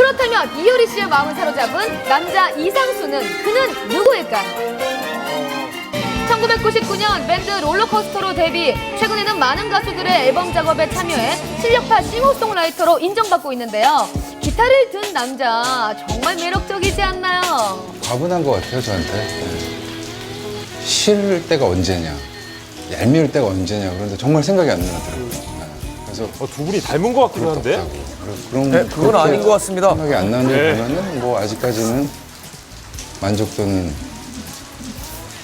그렇다면 이효리 씨의 마음을 사로잡은 남자 이상수는 그는 누구일까요? 1999년 밴드 롤러코스터로 데뷔, 최근에는 많은 가수들의 앨범 작업에 참여해 실력파 싱어송라이터로 인정받고 있는데요. 기타를 든 남자 정말 매력적이지 않나요? 과분한 것 같아요, 저한테. 싫을 때가 언제냐, 얄미울 때가 언제냐, 그런데 정말 생각이 안 나더라고요. 그래서 두 분이 닮은 것 같긴 한데? 그런 네, 그건 아닌 것 같습니다. 생각이 안 나는 네. 걸 보면은 뭐 아직까지는 만족도는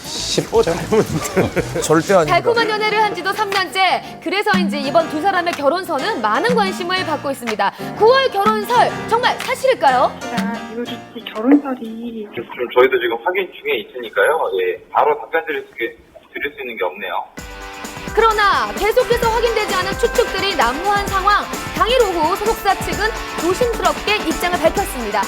10점? 절대 아닙니다. 달콤한 연애를 한 지도 3년째. 그래서인지 이번 두 사람의 결혼설은 많은 관심을 받고 있습니다. 9월 결혼설 정말 사실일까요? 이효리 씨 결혼설이 지금 저희도 지금 확인 중에 있으니까요. 예, 바로 답변 드릴 수 있는 게 없네요. 그러나 계속해서 확인되지 않은 추측들이 난무한 상황. 당일 오후 소속사 측은 조심스럽게 입장을 밝혔습니다.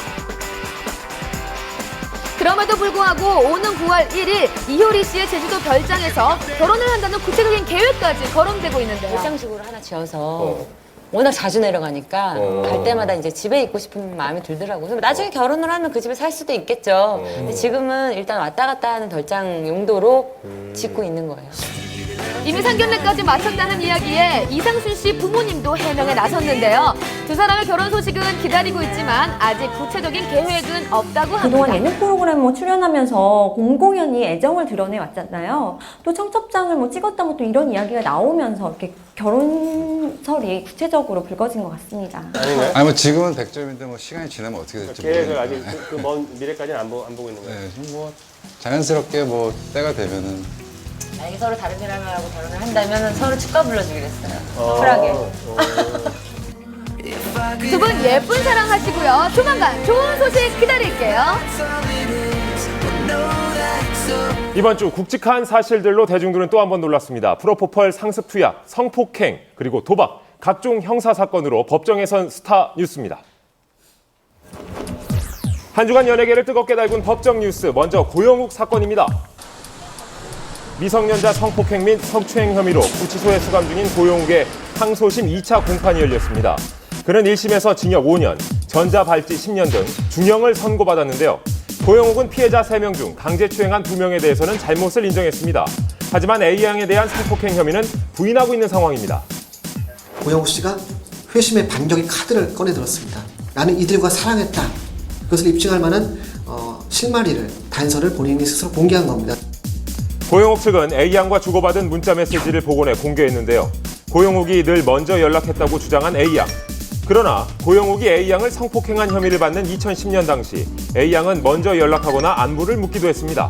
그럼에도 불구하고 오는 9월 1일 이효리 씨의 제주도 별장에서 결혼을 한다는 구체적인 계획까지 거론되고 있는데요. 일상식으로 하나 지어서 워낙 자주 내려가니까 갈 때마다 이제 집에 있고 싶은 마음이 들더라고요. 그래서 나중에 결혼을 하면 그 집에 살 수도 있겠죠. 근데 지금은 일단 왔다 갔다 하는 별장 용도로 짓고 있는 거예요. 이미 상견례까지 마쳤다는 이야기에 이상순 씨 부모님도 해명에 나섰는데요. 두 사람의 결혼 소식은 기다리고 있지만 아직 구체적인 계획은 없다고 합니다. 그동안 예능 프로그램 출연하면서 공공연히 애정을 드러내 왔잖아요. 또 청첩장을 찍었다 또 이런 이야기가 나오면서 이렇게 결혼설이 구체적으로 불거진 것 같습니다. 아니 뭐 지금은 100점인데 뭐 시간이 지나면 어떻게 될지 계획을 모르니까. 아직 그 먼 미래까지는 안 보고 있는 거예요. 네, 뭐 자연스럽게 뭐 때가 되면은 만약에 서로 다른 사람하고 결혼을 한다면 서로 축가 불러주기로 했어요. 쿨하게. 두 분 예쁜 사랑 하시고요. 조만간 좋은 소식 기다릴게요. 이번 주 굵직한 사실들로 대중들은 또 한 번 놀랐습니다. 프로포폴 상습 투약, 성폭행, 그리고 도박, 각종 형사 사건으로 법정에 선 스타 뉴스입니다. 한 주간 연예계를 뜨겁게 달군 법정 뉴스, 먼저 고영욱 사건입니다. 미성년자 성폭행 및 성추행 혐의로 구치소에 수감 중인 고영욱의 항소심 2차 공판이 열렸습니다. 그는 1심에서 징역 5년, 전자발찌 10년 등 중형을 선고받았는데요. 고영욱은 피해자 3명 중 강제추행한 2명에 대해서는 잘못을 인정했습니다. 하지만 A양에 대한 성폭행 혐의는 부인하고 있는 상황입니다. 고영욱 씨가 회심의 반격의 카드를 꺼내들었습니다. 나는 이들과 사랑했다. 그것을 입증할 만한 실마리를, 단서를 본인이 스스로 공개한 겁니다. 고영욱 측은 A양과 주고받은 문자 메시지를 복원해 공개했는데요. 고영욱이 늘 먼저 연락했다고 주장한 A양. 그러나 고영욱이 A양을 성폭행한 혐의를 받는 2010년 당시 A양은 먼저 연락하거나 안부를 묻기도 했습니다.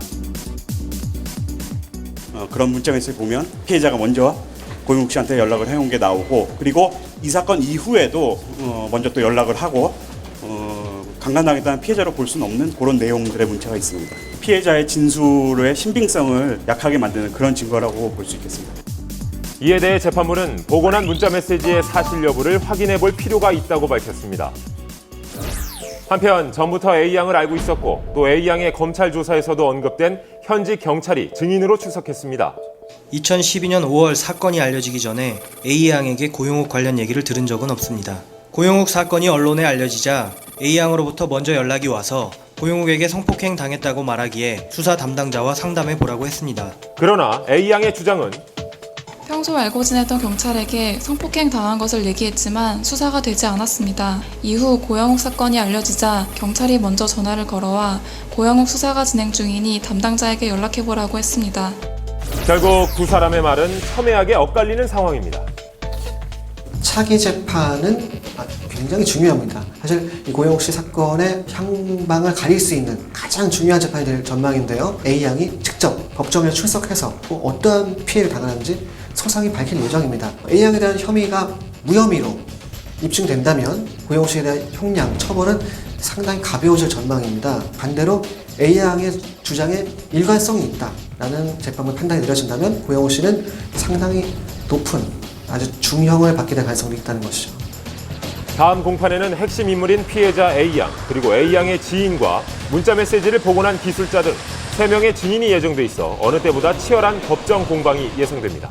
그런 문자 메시지 보면 피해자가 먼저 고영욱 씨한테 연락을 해온 게 나오고, 그리고 이 사건 이후에도 먼저 또 연락을 하고 강간당했다는 피해자로 볼 수는 없는 그런 내용들의 문자가 있습니다. 피해자의 진술의 신빙성을 약하게 만드는 그런 증거라고 볼 수 있겠습니다. 이에 대해 재판부는 복원한 문자 메시지의 사실 여부를 확인해 볼 필요가 있다고 밝혔습니다. 한편 전부터 A양을 알고 있었고 또 A양의 검찰 조사에서도 언급된 현직 경찰이 증인으로 출석했습니다. 2012년 5월 사건이 알려지기 전에 A양에게 고영욱 관련 얘기를 들은 적은 없습니다. 고영욱 사건이 언론에 알려지자 A양으로부터 먼저 연락이 와서 고영욱에게 성폭행 당했다고 말하기에 수사 담당자와 상담해 보라고 했습니다. 그러나 A양의 주장은 평소 알고 지냈던 경찰에게 성폭행 당한 것을 얘기했지만 수사가 되지 않았습니다. 이후 고영욱 사건이 알려지자 경찰이 먼저 전화를 걸어와 고영욱 수사가 진행 중이니 담당자에게 연락해보라고 했습니다. 결국 두 사람의 말은 첨예하게 엇갈리는 상황입니다. 차기 재판은 굉장히 중요합니다. 사실 이 고영욱 씨 사건의 향방을 가릴 수 있는 가장 중요한 재판이 될 전망인데요. A양이 직접 법정에 출석해서 어떠한 피해를 당하는지 소상히 밝힐 예정입니다. A양에 대한 혐의가 무혐의로 입증된다면 고영욱 씨에 대한 형량, 처벌은 상당히 가벼워질 전망입니다. 반대로 A양의 주장에 일관성이 있다라는 재판부 판단이 내려진다면 고영욱 씨는 상당히 높은 아주 중형을 받게 될 가능성이 있다는 것이죠. 다음 공판에는 핵심 인물인 피해자 A양, 그리고 A양의 지인과 문자 메시지를 복원한 기술자 등 3명의 증인이 예정돼 있어 어느 때보다 치열한 법정 공방이 예상됩니다.